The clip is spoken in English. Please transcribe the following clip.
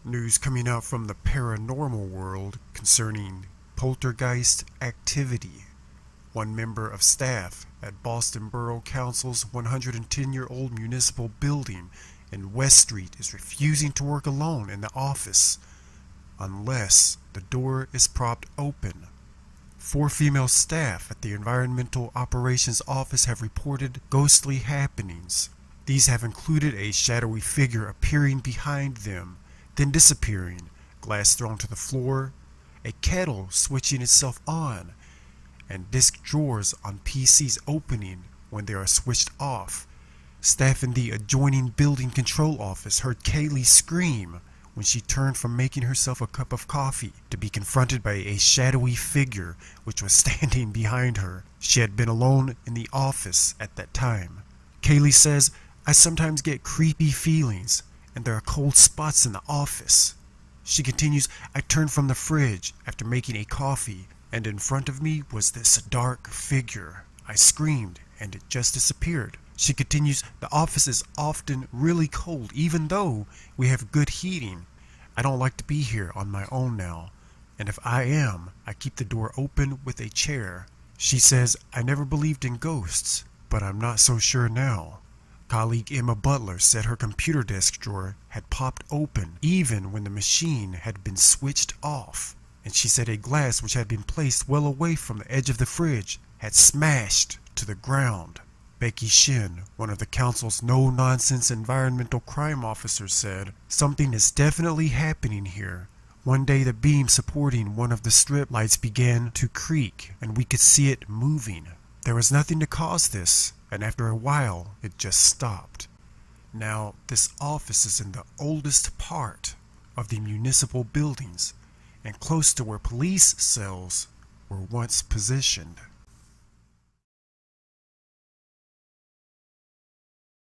News coming out from the paranormal world concerning poltergeist activity. One member of staff at Boston Borough Council's 110-year-old municipal building in West Street is refusing to work alone in the office unless the door is propped open. 4 female staff at the Environmental Operations Office have reported ghostly happenings. These have included a shadowy figure appearing behind them, then disappearing, glass thrown to the floor, a kettle switching itself on, and disk drawers on PCs opening when they are switched off. Staff in the adjoining building control office heard Kaylee scream when she turned from making herself a cup of coffee to be confronted by a shadowy figure which was standing behind her. She had been alone in the office at that time. Kaylee says, "I sometimes get creepy feelings, and there are cold spots in the office." She continues, "I turned from the fridge after making a coffee, and in front of me was this dark figure. I screamed, and it just disappeared." She continues, "The office is often really cold, even though we have good heating. I don't like to be here on my own now, and if I am, I keep the door open with a chair." She says, "I never believed in ghosts, but I'm not so sure now." Colleague Emma Butler said her computer desk drawer had popped open even when the machine had been switched off, and she said a glass which had been placed well away from the edge of the fridge had smashed to the ground. Becky Shin, one of the council's no-nonsense environmental crime officers, said, "Something is definitely happening here. One day the beam supporting one of the strip lights began to creak, and we could see it moving. There was nothing to cause this, and after a while it just stopped." Now, this office is in the oldest part of the municipal buildings and close to where police cells were once positioned.